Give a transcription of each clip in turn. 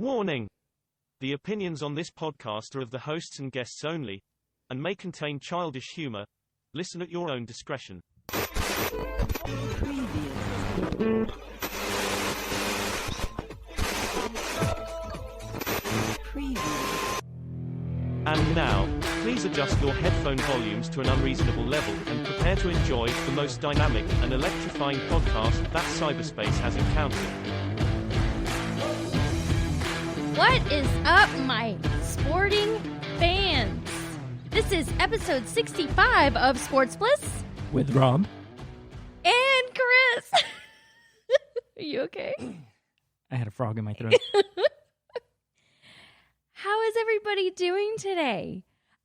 Warning! The opinions on this podcast are of the hosts and guests only, and may contain childish humor. Listen at your own discretion. And now, please adjust your headphone volumes to an unreasonable level and prepare to enjoy the most dynamic and electrifying podcast that cyberspace has encountered. What is up, my sporting fans? This is episode 65 of Sports Bliss. With Rob. And Chris. Are you okay? I had a frog in my throat. How is everybody doing today?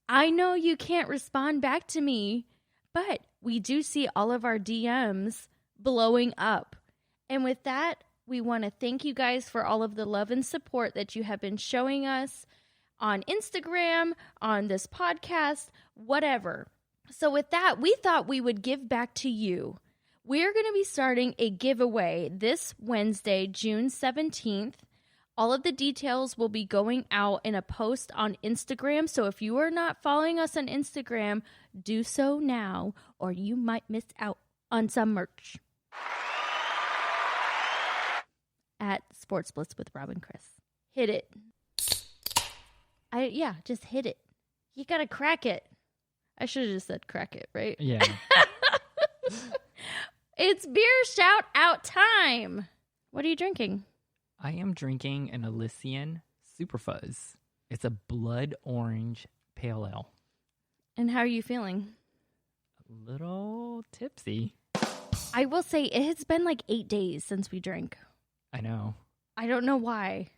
I know you can't respond back to me, but we do see all of our DMs blowing up. And with that, we want to thank you guys for all of the love and support that you have been showing us on Instagram, on this podcast, whatever. So with that, we thought we would give back to you. We're going to be starting a giveaway this Wednesday, June 17th. All of the details will be going out in a post on Instagram. So if you are not following us on Instagram, do so now, or you might miss out on some merch. At Sports Bliss with Rob and Chris. Hit it. Just hit it. You gotta crack it. I should have just said crack it, right? Yeah. It's beer shout out time. What are you drinking? I am drinking an Elysian Super Fuzz. It's a blood orange pale ale. And how are you feeling? A little tipsy. I will say it has been like 8 days since we drank. I know. I don't know why.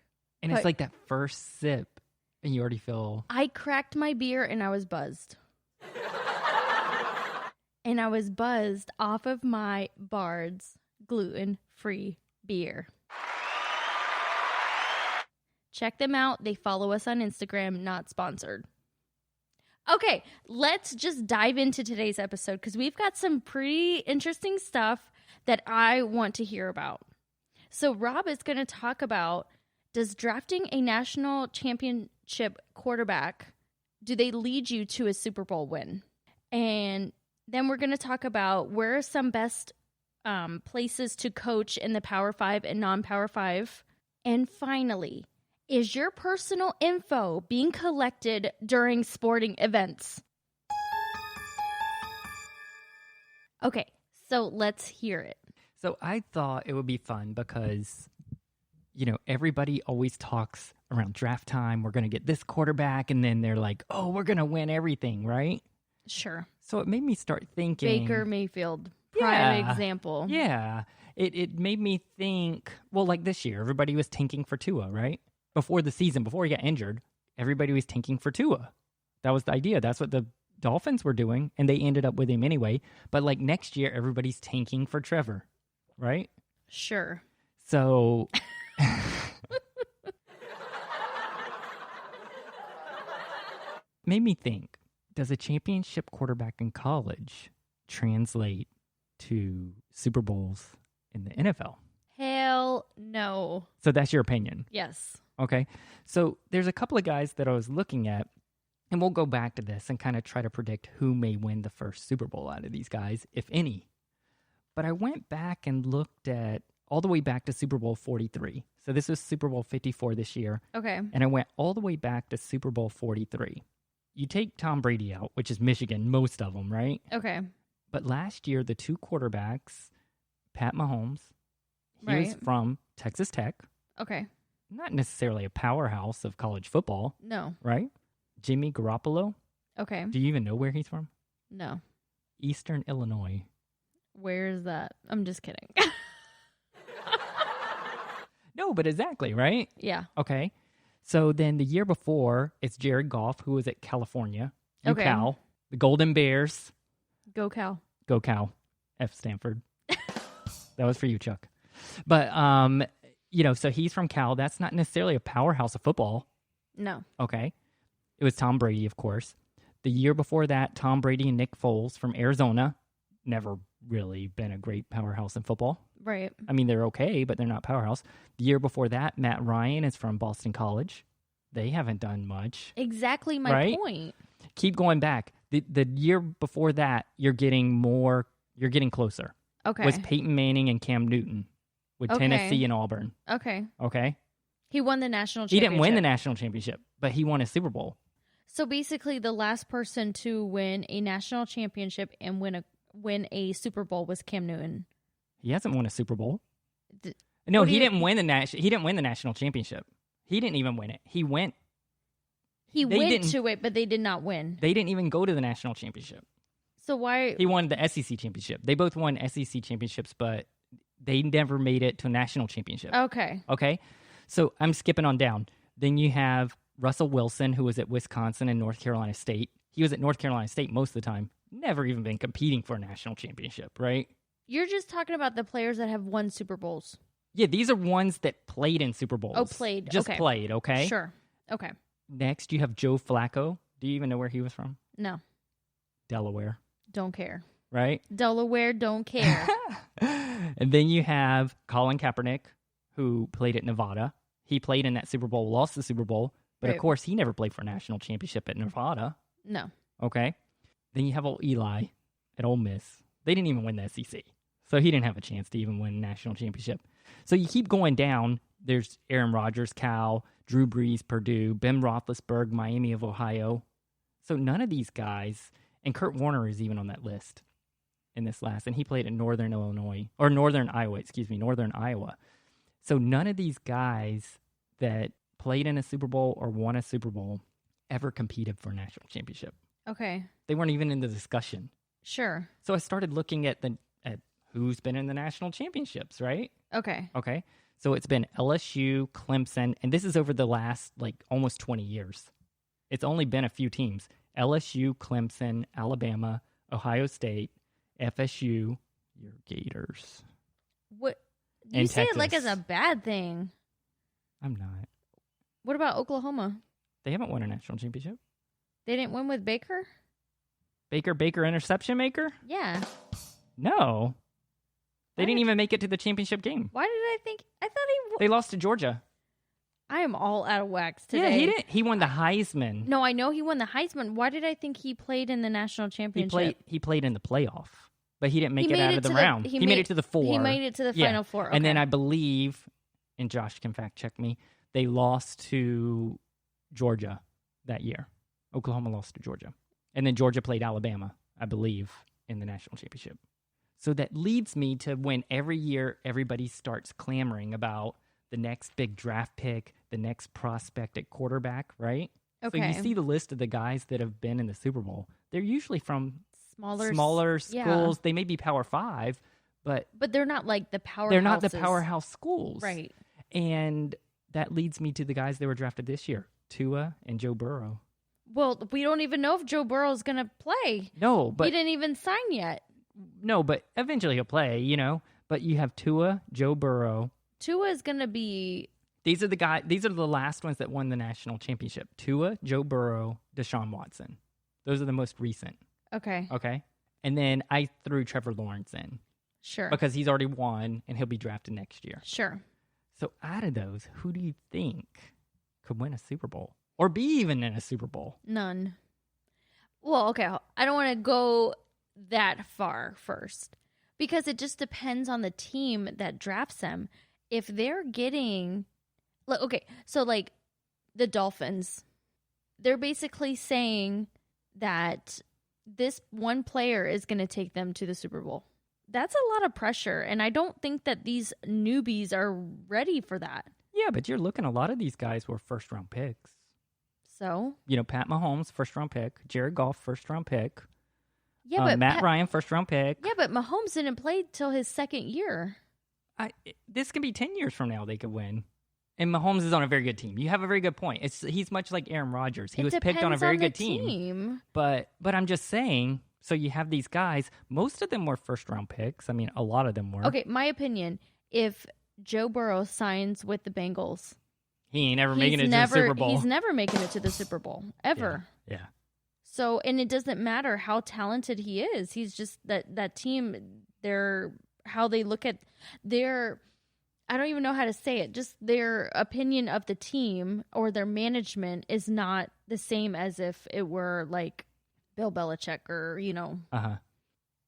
And it's like that first sip, and you already feel... I cracked my beer and I was buzzed. And I was buzzed off of my Bard's gluten-free beer. Check them out. They follow us on Instagram, not sponsored. Okay, let's just dive into today's episode because we've got some pretty interesting stuff that I want to hear about. So Rob is going to talk about, does drafting a national championship quarterback, do they lead you to a Super Bowl win? And then we're going to talk about where are some best places to coach in the Power 5 and non-Power 5. And finally, is your personal info being collected during sporting events? Okay, so let's hear it. So I thought it would be fun because, everybody always talks around draft time. We're going to get this quarterback. And then they're like, oh, we're going to win everything, right? Sure. So it made me start thinking. Baker Mayfield, prime example. Yeah. It made me think, well, like this year, everybody was tanking for Tua, right? Before the season, before he got injured, everybody was tanking for Tua. That was the idea. That's what the Dolphins were doing. And they ended up with him anyway. But like next year, everybody's tanking for Trevor. Right? Sure. So, made me think, does a championship quarterback in college translate to Super Bowls in the NFL? Hell no. So that's your opinion? Yes. Okay. So there's a couple of guys that I was looking at, and we'll go back to this and kind of try to predict who may win the first Super Bowl out of these guys, if any. But I went back and looked at all the way back to Super Bowl 43. So this was Super Bowl 54 this year. Okay. And I went all the way back to Super Bowl 43. You take Tom Brady out, which is Michigan, most of them, right? Okay. But last year, the two quarterbacks, Pat Mahomes, he was from Texas Tech. Okay. Not necessarily a powerhouse of college football. No. Right? Jimmy Garoppolo. Okay. Do you even know where he's from? No. Eastern Illinois. Where is that? I'm just kidding. No, but exactly, right? Yeah. Okay. So then the year before, it's Jared Goff, who was at California. Okay. UCal, the Golden Bears. Go Cal. Go Cal. F Stanford. That was for you, Chuck. But, so he's from Cal. That's not necessarily a powerhouse of football. No. Okay. It was Tom Brady, of course. The year before that, Tom Brady and Nick Foles from Arizona. Never really been a great powerhouse in football. Right. I mean, they're okay, but they're not powerhouse. The year before that, Matt Ryan is from Boston College. They haven't done much. Exactly my Right? point. Keep going back. The year before that, you're getting closer. Okay. Was Peyton Manning and Cam Newton with Okay. Tennessee and Auburn. Okay. Okay? He won the national He championship. didn't win the national championship, but he won a Super Bowl. So basically, the last person to win a national championship and win a Super Bowl was Cam Newton. He hasn't won a Super Bowl. D- No, what do he you- didn't win he didn't win the national championship. He didn't even win it. He They went didn't- to it, but they did not win. They didn't even go to the national championship. So why? He won the SEC championship. They both won SEC championships, but they never made it to a national championship. Okay. Okay? So I'm skipping on down. Then you have Russell Wilson, who was at Wisconsin and North Carolina State. He was at North Carolina State most of the time. Never even been competing for a national championship, right? You're just talking about the players that have won Super Bowls. Yeah, these are ones that played in Super Bowls. Oh, played. Just Okay. played, okay? Sure. Okay. Next, you have Joe Flacco. Do you even know where he was from? No. Delaware, Don't care. right? Delaware, don't care. And then you have Colin Kaepernick, who played at Nevada. He played in that Super Bowl, lost the Super Bowl, but Right. of course he never played for a national championship at Nevada. No. Okay. Then you have old Eli at Ole Miss. They didn't even win the SEC. So he didn't have a chance to even win a national championship. So you keep going down. There's Aaron Rodgers, Cal, Drew Brees, Purdue, Ben Roethlisberger, Miami of Ohio. So none of these guys, and Kurt Warner is even on that list in this last, and he played at Northern Iowa. So none of these guys that played in a Super Bowl or won a Super Bowl ever competed for a national championship. Okay. They weren't even in the discussion. Sure. So I started looking at who's been in the national championships, right? Okay. Okay. So it's been LSU, Clemson, and this is over the last almost 20 years. It's only been a few teams. LSU, Clemson, Alabama, Ohio State, FSU, your Gators. What? You And say it like Texas. as a bad thing. I'm not. What about Oklahoma? They haven't won a national championship. They didn't win with Baker? Baker interception maker? Yeah. No. They Why didn't did- even make it to the championship game. Why did I think? I thought he. They lost to Georgia. I am all out of wax today. Yeah, he didn't. He won the Heisman. No, I know he won the Heisman. Why did I think he played in the national championship? He played in the playoff, but he didn't make He it made out it of the to the- round. he He made made- it to the 4. He made it to the Yeah. final 4. And then okay. I believe, and Josh can fact check me, they lost to Georgia that year. Oklahoma lost to Georgia. And then Georgia played Alabama, I believe, in the national championship. So that leads me to when every year everybody starts clamoring about the next big draft pick, the next prospect at quarterback, right? Okay. So you see the list of the guys that have been in the Super Bowl. They're usually from smaller schools. yeah. They may be Power 5, but But they're not like the powerhouses. they're not the powerhouse schools. Right. And that leads me to the guys that were drafted this year, Tua and Joe Burrow. Well, we don't even know if Joe Burrow's going to play. No, He but didn't even sign yet. eventually he'll play, But you have Tua, Joe Burrow. Tua is going to be. These are the last ones that won the national championship. Tua, Joe Burrow, Deshaun Watson. Those are the most recent. Okay. Okay. And then I threw Trevor Lawrence in Sure. because he's already won and he'll be drafted next year. Sure. So out of those, who do you think could win a Super Bowl or be even in a Super Bowl? None. Well, okay. I don't want to go that far first because it just depends on the team that drafts them. If they're getting, okay, so like the Dolphins, they're basically saying that this one player is going to take them to the Super Bowl. That's a lot of pressure, and I don't think that these newbies are ready for that. Yeah, but you're looking, a lot of these guys were first-round picks. So, Pat Mahomes, first-round pick. Jared Goff, first-round pick. yeah, but Matt Ryan, first-round pick. Yeah, but Mahomes didn't play till his second year. This could be 10 years from now they could win. And Mahomes is on a very good team. You have a very good point. He's much like Aaron Rodgers. He was picked on a very good team. But I'm just saying, so you have these guys. Most of them were first-round picks. I mean, a lot of them were. Okay, my opinion, if Joe Burrow signs with the Bengals, He ain't ever making it to the Super Bowl. He's never making it to the Super Bowl, ever. Yeah. So, and it doesn't matter how talented he is. He's just that team how they look at their, I don't even know how to say it, just their opinion of the team or their management is not the same as if it were like Bill Belichick or,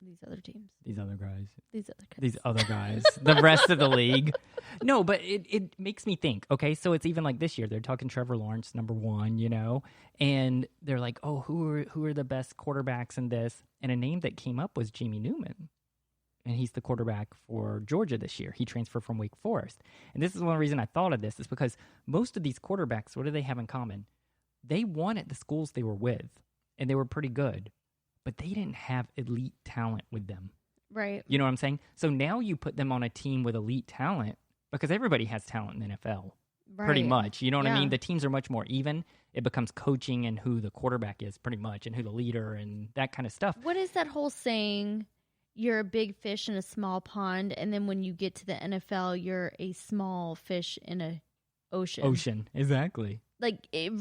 these other teams. These other guys. These other guys. The rest of the league. No, but it makes me think, okay, so it's even like this year. They're talking Trevor Lawrence, number 1, and they're like, oh, who are the best quarterbacks in this? And a name that came up was Jamie Newman. And he's the quarterback for Georgia this year. He transferred from Wake Forest. And this is one reason I thought of this, is because most of these quarterbacks, what do they have in common? They won at the schools they were with, and they were pretty good. But they didn't have elite talent with them. Right. You know what I'm saying? So now you put them on a team with elite talent, because everybody has talent in the NFL. Right. Pretty much. You know what I Yeah. mean? The teams are much more even. It becomes coaching and who the quarterback is, pretty much, and who the leader and that kind of stuff. What is that whole saying? You're a big fish in a small pond, and then when you get to the NFL, you're a small fish in a ocean. Ocean, exactly. Like, it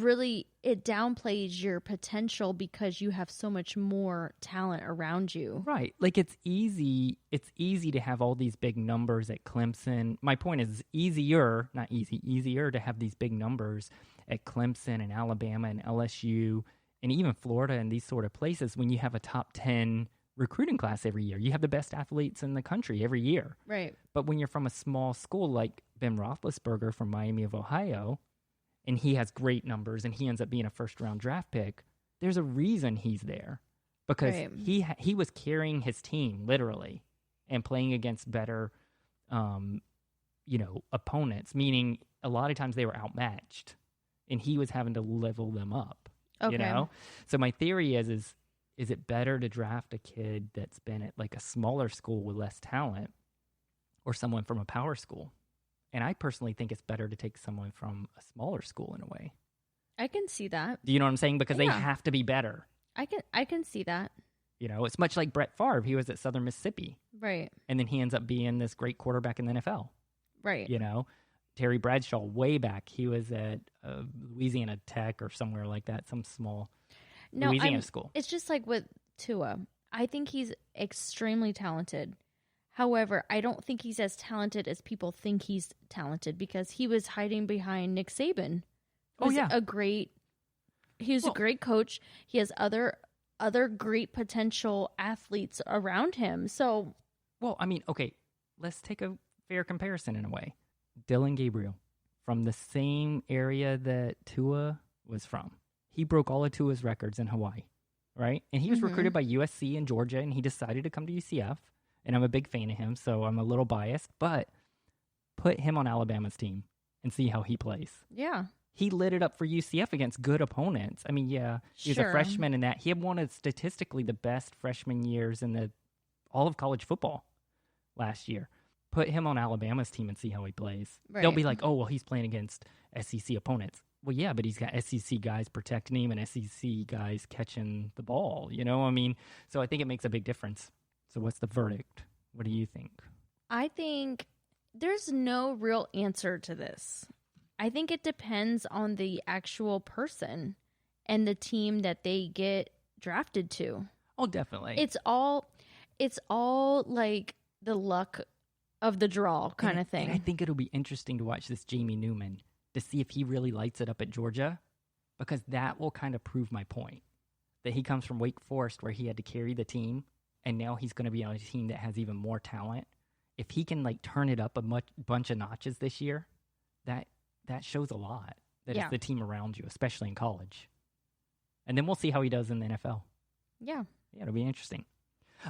downplays your potential because you have so much more talent around you. Right. Like, it's easy to have all these big numbers at Clemson. My point is easier to have these big numbers at Clemson and Alabama and LSU and even Florida and these sort of places when you have a top 10 recruiting class every year. You have the best athletes in the country every year. Right. But when you're from a small school like Ben Roethlisberger from Miami of Ohio, and he has great numbers, and he ends up being a first-round draft pick, there's a reason he's there. Because Right. he was carrying his team, literally, and playing against better, opponents, meaning a lot of times they were outmatched, and he was having to level them up, Okay. So my theory is it better to draft a kid that's been at, like, a smaller school with less talent or someone from a power school? And I personally think it's better to take someone from a smaller school in a way. I can see that. Do you know what I'm saying? Because they Yeah. have to be better. I can see that. It's much like Brett Favre. He was at Southern Mississippi, Right. and then he ends up being this great quarterback in the NFL. Right. Terry Bradshaw, way back, he was at Louisiana Tech or somewhere like that, some small Louisiana school. It's just like with Tua. I think he's extremely talented. However, I don't think he's as talented as people think he's talented because he was hiding behind Nick Saban. Oh, yeah. He was a great coach. He has other great potential athletes around him. So, well, I mean, okay, let's take a fair comparison in a way. Dylan Gabriel, from the same area that Tua was from. He broke all of Tua's records in Hawaii, right? And he was recruited by USC and Georgia, and he decided to come to UCF. And I'm a big fan of him, so I'm a little biased. But put him on Alabama's team and see how he plays. yeah. He lit it up for UCF against good opponents. I mean, yeah, he was a Sure. freshman in that. He had one of statistically the best freshman years in all of college football last year. Put him on Alabama's team and see how he plays. They'll Right. be like, oh, well, he's playing against SEC opponents. Well, yeah, but he's got SEC guys protecting him and SEC guys catching the ball, So I think it makes a big difference. So what's the verdict? What do you think? I think there's no real answer to this. I think it depends on the actual person and the team that they get drafted to. Oh, definitely. It's all like the luck of the draw kind of thing. And I think it'll be interesting to watch this Jamie Newman to see if he really lights it up at Georgia, because that will kind of prove my point. That he comes from Wake Forest where he had to carry the team, and now he's going to be on a team that has even more talent. If he can turn it up a bunch of notches this year, that shows a lot. That Yeah. it's the team around you, especially in college. And then we'll see how he does in the NFL. Yeah. Yeah, it'll be interesting.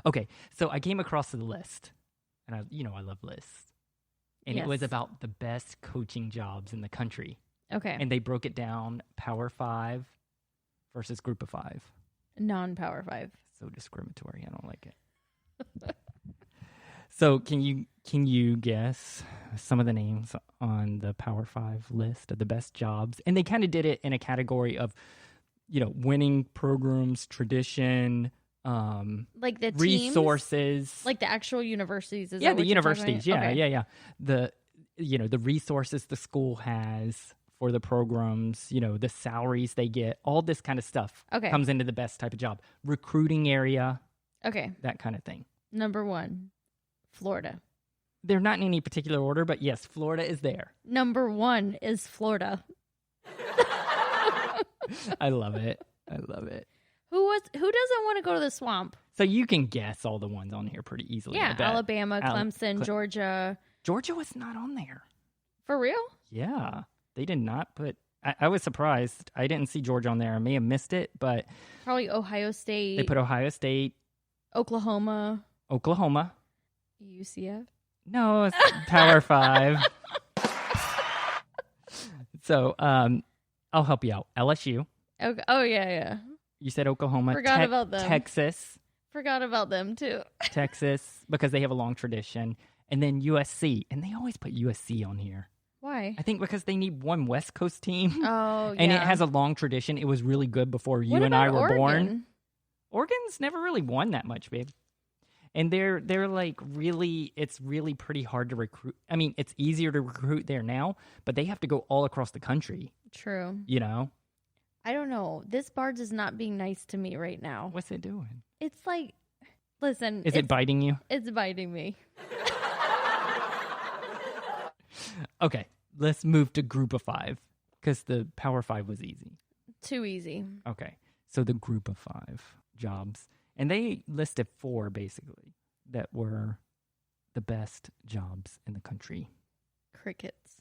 Okay, so I came across the list, and I love lists. And it was Yes. about the best coaching jobs in the country. Okay. And they broke it down Power 5 versus Group of 5. Non-Power 5. So discriminatory. I don't like it. So can you guess some of the names on the Power 5 list of the best jobs? And they kind of did it in a category of, winning programs, tradition, Like the teams? resources. Like the actual universities? Is Yeah, that the what you're talking universities. about? Yeah, Okay. yeah. The resources the school has for the programs, the salaries they get, all this kind of stuff Okay. comes into the best type of job. Recruiting area, Okay. that kind of thing. Number 1, Florida. They're not in any particular order, but yes, Florida is there. Number 1 is Florida. I love it. I love it. Who doesn't want to go to the swamp? So you can guess all the ones on here pretty easily. Yeah, I bet. Alabama, Clemson, Georgia. Georgia was not on there. For real? Yeah, they did not put. I was surprised. I didn't see Georgia on there. I may have missed it, but Probably Ohio State. they put Ohio State, Oklahoma. UCF. No, it's Power 5. So, I'll help you out. LSU. Okay. Oh, yeah. You said Oklahoma. Forgot about them. Texas. Forgot about them, too. Texas, because they have a long tradition. And then USC. And they always put USC on here. Why? I think because they need one West Coast team. Oh, yeah. And it has a long tradition. It was really good before you and I were born. Oregon's never really won that much, babe. And they're like really, it's really pretty hard to recruit. I mean, it's easier to recruit there now, but they have to go all across the country. True. You know? I don't know. This barge is not being nice to me right now. What's it doing? It's like, listen. Is it biting you? It's biting me. Okay, let's move to Group of 5, because the Power 5 was easy. Too easy. Okay, so the Group of 5 jobs. And they listed 4, basically, that were the best jobs in the country. Crickets.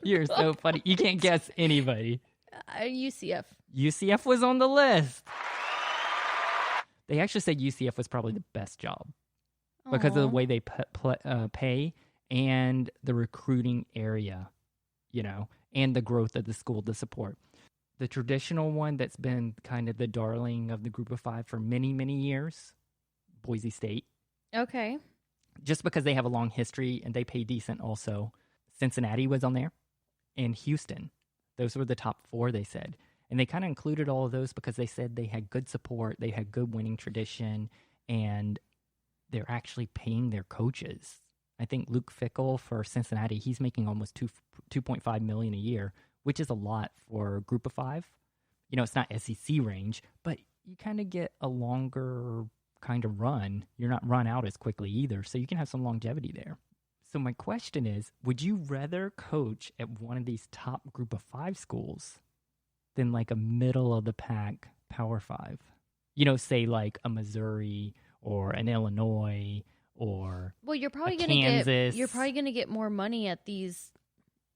You're so funny. You can't guess anybody. UCF. UCF was on the list. They actually said UCF was probably the best job because of the way they pay and the recruiting area, you know, and the growth of the school to support. The traditional one that's been kind of the darling of the Group of 5 for many, many years, Boise State. Okay. Just because they have a long history and they pay decent also. Cincinnati was on there. And Houston. Those were the top 4, they said. And they kind of included all of those because they said they had good support, they had good winning tradition, and they're actually paying their coaches. I think Luke Fickell for Cincinnati, he's making almost $2.5 million a year, which is a lot for a Group of 5. You know, it's not SEC range, but you kind of get a longer kind of run. You're not run out as quickly either, so you can have some longevity there. So my question is, would you rather coach at one of these top Group of 5 schools than like a middle-of-the-pack Power 5? You know, say like a Missouri or an Illinois or well, you're probably Kansas. You're probably going to get more money at these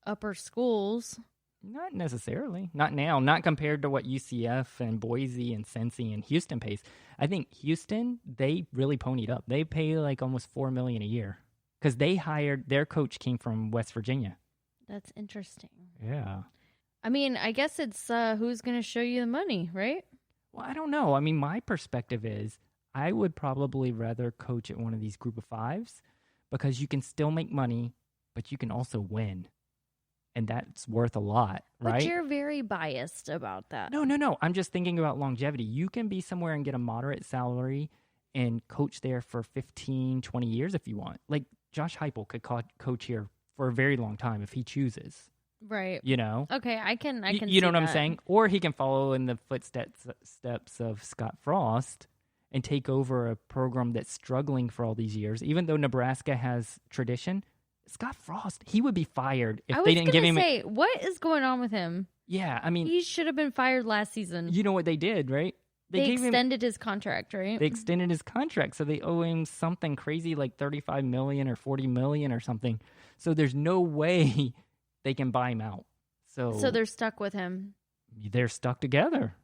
upper schools. Not necessarily. Not now. Not compared to what UCF and Boise and Cincy and Houston pays. I think Houston, they really ponied up. They pay like almost $4 million a year because they hired, their coach came from West Virginia. That's interesting. Yeah. I mean, I guess it's who's going to show you the money, right? Well, I don't know. I mean, my perspective is I would probably rather coach at one of these Group of 5s because you can still make money, but you can also win. And that's worth a lot, right? But you're very biased about that. No. I'm just thinking about longevity. You can be somewhere and get a moderate salary and coach there for 15, 20 years if you want. Like Josh Heupel could coach here for a very long time if he chooses. Right. You know? Okay, I can You know what I'm that. saying? Or he can follow in the footsteps of Scott Frost and take over a program that's struggling for all these years. Even though Nebraska has tradition, Scott Frost, he would be fired if they didn't give him. What is going on with him? Yeah, I mean, he should have been fired last season. You know what they did, right? They extended his contract, right? They extended his contract, so they owe him something crazy like $35 million or $40 million or something. So there's no way they can buy him out. So they're stuck with him. They're stuck together.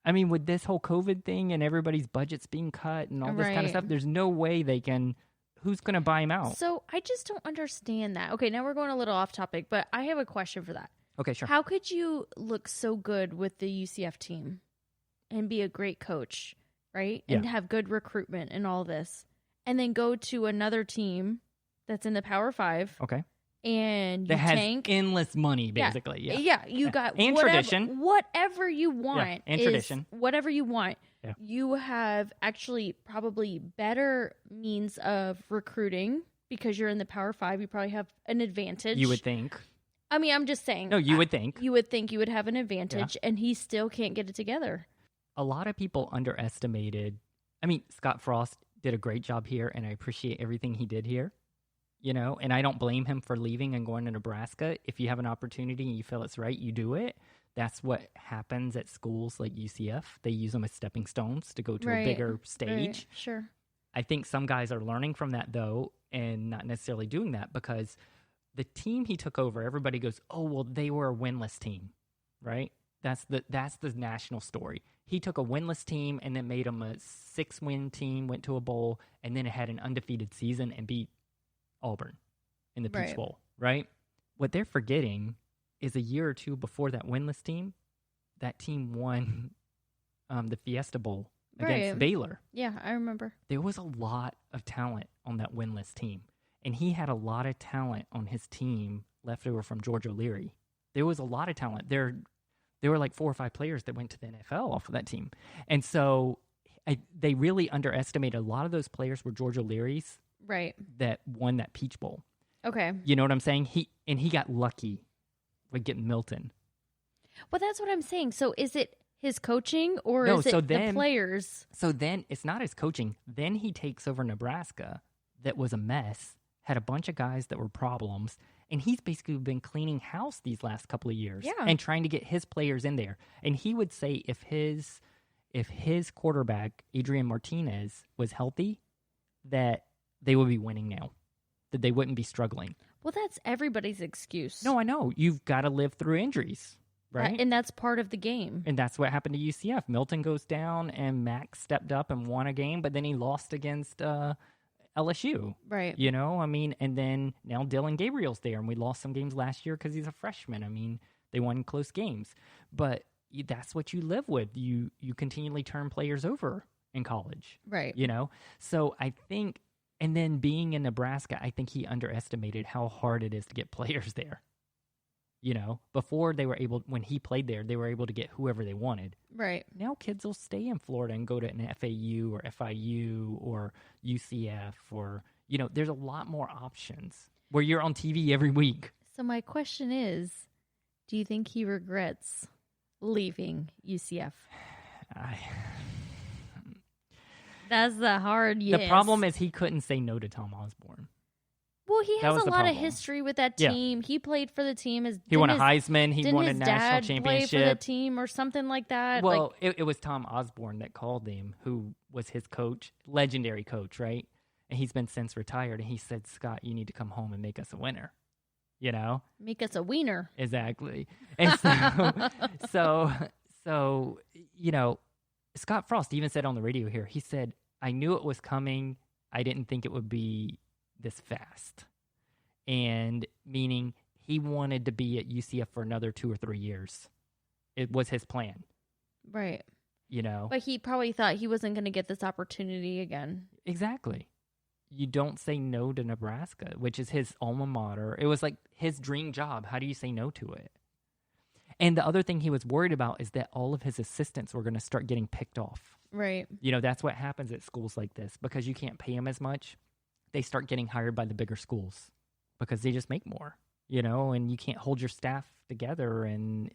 I mean, with this whole COVID thing and everybody's budgets being cut and all this kind of stuff, there's no way they can. Who's going to buy him out? So I just don't understand that. Okay, now we're going a little off topic, but I have a question for that. Okay, sure. How could you look so good with the UCF team and be a great coach, right? Yeah. And have good recruitment and all this, and then go to another team that's in the Power 5. Okay. And you that has tank endless money, basically. Yeah. You got and tradition. Whatever you want. And tradition. Whatever you want. Yeah. You have actually probably better means of recruiting because you're in the Power 5. You probably have an advantage. You would think. I mean, I'm just saying. No, you would think. You would think you would have an advantage, and he still can't get it together. A lot of people underestimated. I mean, Scott Frost did a great job here, and I appreciate everything he did here. And I don't blame him for leaving and going to Nebraska. If you have an opportunity and you feel it's right, you do it. That's what happens at schools like UCF. They use them as stepping stones to go to a bigger stage. Right. Sure. I think some guys are learning from that, though, and not necessarily doing that, because the team he took over, everybody goes, oh, well, they were a winless team, right? That's the national story. He took a winless team and then made them a 6-win team, went to a bowl, and then it had an undefeated season and beat Auburn in the Peach Bowl, right? What they're forgetting is a year or two before that winless team, that team won the Fiesta Bowl against Baylor. Yeah, I remember. There was a lot of talent on that winless team, and he had a lot of talent on his team left over from George O'Leary. There was a lot of talent. There were like 4 or 5 players that went to the NFL off of that team. And so they really underestimated a lot of those players were George O'Leary's that won that Peach Bowl. Okay. You know what I'm saying? He got lucky with getting Milton. Well, that's what I'm saying. So is it his coaching or No, is it so the players? So then it's not his coaching. Then he takes over Nebraska that was a mess, had a bunch of guys that were problems, and he's basically been cleaning house these last couple of years and trying to get his players in there. And he would say if his quarterback, Adrian Martinez, was healthy, that they would be winning now, that they wouldn't be struggling. Well, that's everybody's excuse. No, I know. You've got to live through injuries, right? And that's part of the game. And that's what happened to UCF. Milton goes down, and Max stepped up and won a game, but then he lost against LSU. Right. And then now Dylan Gabriel's there, and we lost some games last year because he's a freshman. They won close games. But that's what you live with. You continually turn players over in college. Right. So I think, and then being in Nebraska, I think he underestimated how hard it is to get players there. Before when he played there, they were able to get whoever they wanted. Right. Now kids will stay in Florida and go to an FAU or FIU or UCF or, there's a lot more options where you're on TV every week. So my question is, do you think he regrets leaving UCF? That's the hard yes. The problem is he couldn't say no to Tom Osborne. Well, he has a lot of history with that team. Yeah. He played for the team. He won a Heisman. He won a national championship. Didn't his dad play for the team or something like that? Well, it was Tom Osborne that called him, who was his coach, legendary coach, right? And he's been since retired. And he said, Scott, you need to come home and make us a winner. Make us a wiener. Exactly. And so, Scott Frost even said on the radio here, he said, I knew it was coming. I didn't think it would be this fast. And meaning he wanted to be at UCF for another 2 or 3 years. It was his plan. Right. But he probably thought he wasn't going to get this opportunity again. Exactly. You don't say no to Nebraska, which is his alma mater. It was like his dream job. How do you say no to it? And the other thing he was worried about is that all of his assistants were going to start getting picked off. Right. That's what happens at schools like this. Because you can't pay them as much, they start getting hired by the bigger schools because they just make more, and you can't hold your staff together and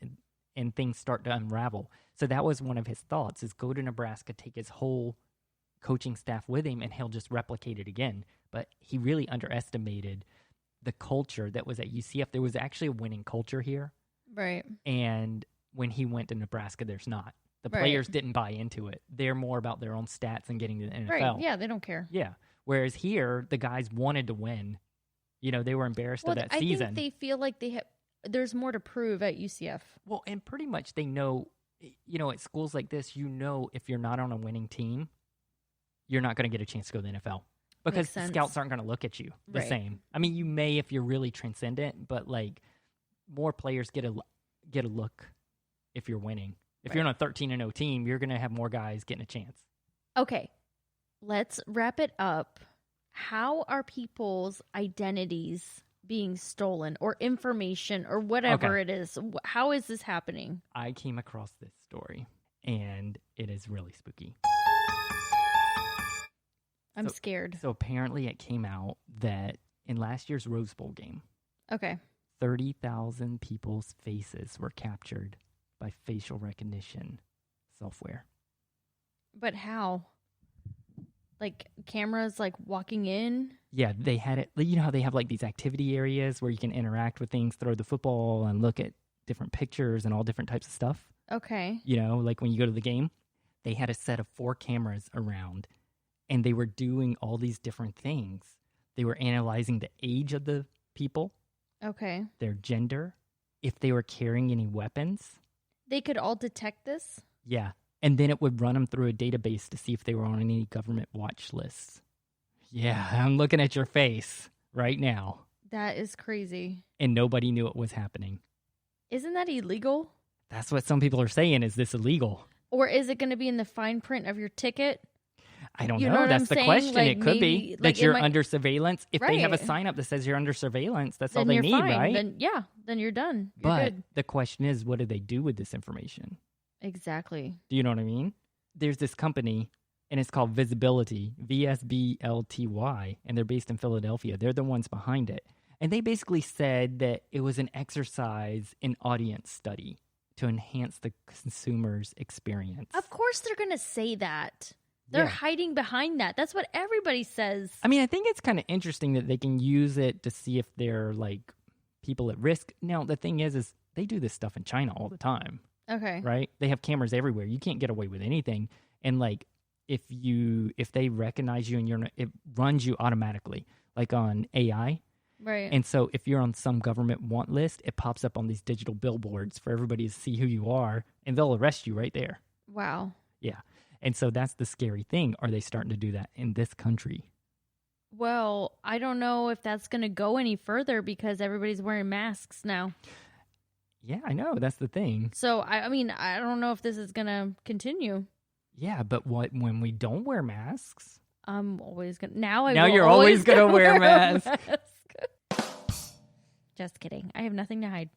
things start to unravel. So that was one of his thoughts, is go to Nebraska, take his whole coaching staff with him, and he'll just replicate it again. But he really underestimated the culture that was at UCF. There was actually a winning culture here. Right. And when he went to Nebraska, there's not. The players didn't buy into it. They're more about their own stats and getting to the NFL. Right. Yeah, they don't care. Yeah. Whereas here, the guys wanted to win. They were embarrassed of that season. I think they feel like there's more to prove at UCF. Well, and pretty much they know, at schools like this, if you're not on a winning team, you're not going to get a chance to go to the NFL. Because the scouts aren't going to look at you the same. I mean, you may if you're really transcendent, but more players get a look if you're winning. If you're on a 13-0 team, you're going to have more guys getting a chance. Okay. Let's wrap it up. How are people's identities being stolen or information or whatever it is? How is this happening? I came across this story, and it is really spooky. I'm scared. So apparently it came out that in last year's Rose Bowl game, 30,000 people's faces were captured by facial recognition software. But how? like cameras like walking in? Yeah, they had it. You know how they have like these activity areas where you can interact with things, throw the football, and look at different pictures and all different types of stuff? Okay. You know, like when you go to the game, they had a set of 4 cameras around, and they were doing all these different things. They were analyzing the age of the people, Okay. their gender, if they were carrying any weapons. They could all detect this? Yeah. And then it would run them through a database to see if they were on any government watch lists. Yeah, I'm looking at your face right now. That is crazy. And nobody knew it was happening. Isn't that illegal? That's what some people are saying. Is this illegal? Or is it going to be in the fine print of your ticket? I don't You know. know what That's I'm the saying? question. Like, It could be maybe- that like, it you're might- under surveillance. If they have a Right. sign up that says you're under surveillance, that's all Then they you're need, fine. right? Then you're done. You're But good. the question is, what do they do with this information? Exactly. Do you know what I mean? There's this company, and it's called Visibility, VSBLTY, and they're based in Philadelphia. They're the ones behind it. And they basically said that it was an exercise in audience study to enhance the consumer's experience. Of course they're going to say that. They're Yeah. hiding behind that. That's what everybody says. I mean, I think it's kind of interesting that they can use it to see if they're like people at risk. Now, the thing is they do this stuff in China all the time, Okay. right? They have cameras everywhere. You can't get away with anything. And like, if they recognize you and it runs you automatically, like on AI. Right. And so if you're on some government want list, it pops up on these digital billboards for everybody to see who you are, and they'll arrest you right there. Wow. Yeah. And so that's the scary thing. Are they starting to do that in this country? Well, I don't know if that's going to go any further because everybody's wearing masks now. Yeah, I know. That's the thing. So, I mean, I don't know if this is going to continue. Yeah, but when we don't wear masks? I'm always going to. Now Now you're always gonna wear a mask. Just kidding. I have nothing to hide.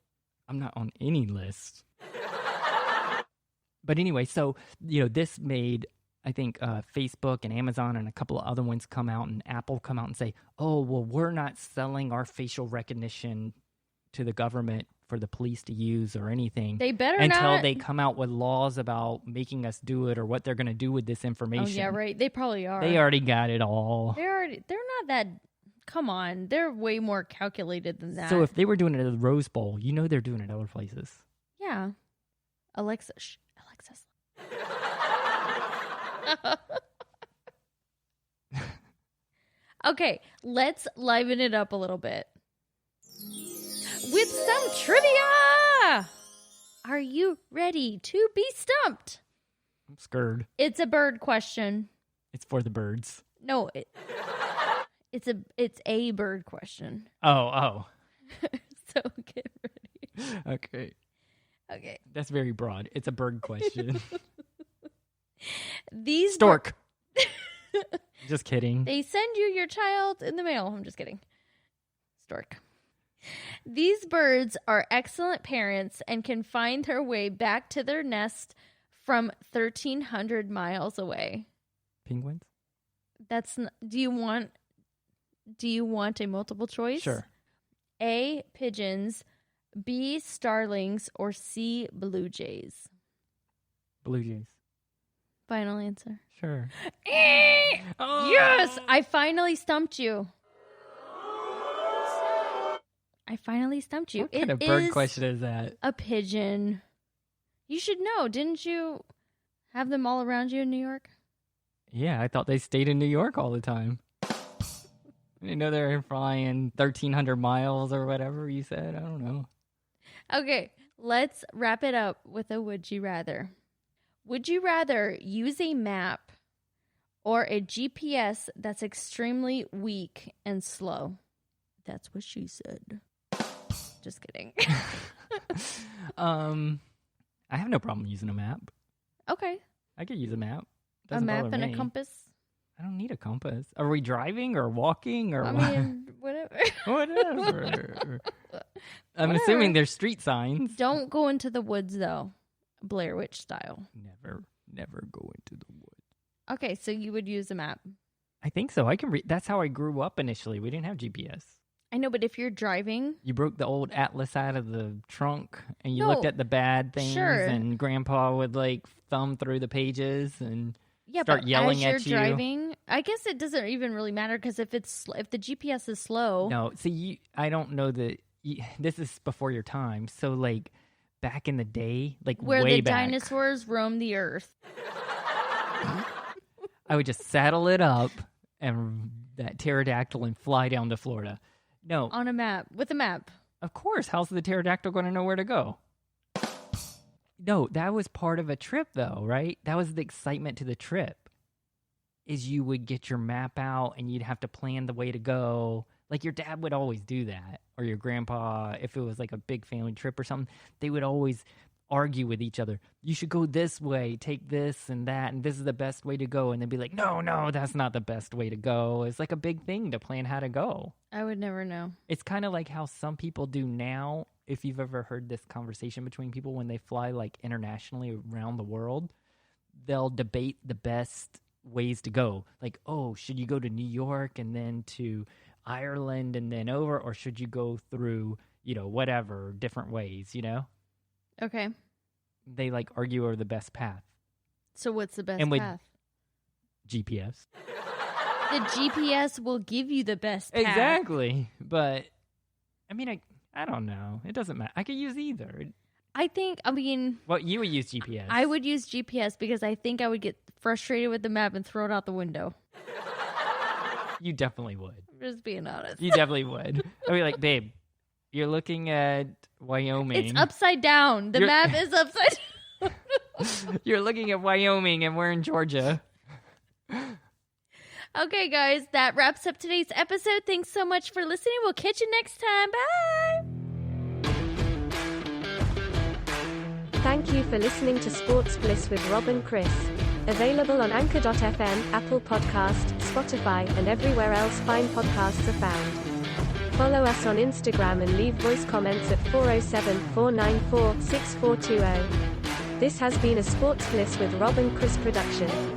I'm not on any list. But anyway, so, this made, I think, Facebook and Amazon and a couple of other ones come out, and Apple come out and say, oh, well, we're not selling our facial recognition to the government for the police to use or anything. They better until not. they come out with laws about making us do it or what they're going to do with this information. Oh, yeah, right. They probably are. They already got it all. They're not that. Come on. They're way more calculated than that. So if they were doing it at the Rose Bowl, they're doing it other places. Yeah. Alexis. Okay, let's liven it up a little bit with some trivia. Are you ready to be stumped? I'm scared. It's a bird question. It's for the birds. No, it's a bird question. Oh. So get ready. Okay. Okay. That's very broad. It's a bird question. These Stork. Just kidding. They send you your child in the mail. I'm just kidding. Stork. These birds are excellent parents and can find their way back to their nest from 1,300 miles away. Penguins? Do you want a multiple choice? Sure. A, pigeons, B, starlings, or C, blue jays? Blue jays. Final answer. Sure. Oh. Yes! I finally stumped you. What kind of bird question is that? A pigeon. You should know. Didn't you have them all around you in New York? Yeah, I thought they stayed in New York all the time. I didn't know they were flying 1,300 miles or whatever you said. I don't know. Okay, let's wrap it up with a would you rather. Would you rather use a map or a GPS that's extremely weak and slow? That's what she said. Just kidding. I have no problem using a map. Okay. I could use a map. A Doesn't map bother and me. a compass? I don't need a compass. Are we driving or walking or I what? mean, whatever. Whatever. I'm Whatever. assuming there's street signs. Don't go into the woods, though. Blair Witch style. Never go into the woods. Okay, so you would use a map. I think so. I can that's how I grew up initially. We didn't have GPS. I know, but if you're driving... You broke the old atlas out of the trunk and you No, looked at the bad things sure. and Grandpa would like thumb through the pages and Yeah, start but yelling as at you're you. driving, I guess it doesn't even really matter because if the GPS is slow, No, see, I don't know that. This is before your time. So, like, back in the day, like where way the back, dinosaurs roam the earth. I would just saddle it up and that pterodactyl and fly down to Florida. No, On a map, with a map. of course. How's the pterodactyl going to know where to go? No, that was part of a trip, though, right? That was the excitement to the trip. Is you would get your map out and you'd have to plan the way to go. Like your dad would always do that, or your grandpa, if it was like a big family trip or something, they would always argue with each other. You should go this way, take this and that, and this is the best way to go. And they'd be like, no, that's not the best way to go. It's like a big thing to plan how to go. I would never know. It's kind of like how some people do now. If you've ever heard this conversation between people when they fly like internationally around the world, they'll debate the best ways to go. Like, oh, should you go to New York and then to Ireland and then over, or should you go through, whatever, different ways, Okay. They like argue over the best path. So what's the best And with- path? GPS. The GPS will give you the best path. Exactly. But, I mean, I don't know. It doesn't matter. I could use either. Well, you would use GPS. I would use GPS because I think I would get frustrated with the map and throw it out the window. You definitely would. I'm just being honest. You definitely would. I'd be like, babe, you're looking at Wyoming. It's upside down. The map is upside down. You're looking at Wyoming and we're in Georgia. Okay, guys, that wraps up today's episode. Thanks so much for listening. We'll catch you next time. Bye. Thank you for listening to Sports Bliss with Rob and Chris. Available on Anchor.fm, Apple Podcast, Spotify, and everywhere else fine podcasts are found. Follow us on Instagram and leave voice comments at 407-494-6420. This has been a Sports Bliss with Rob and Chris production.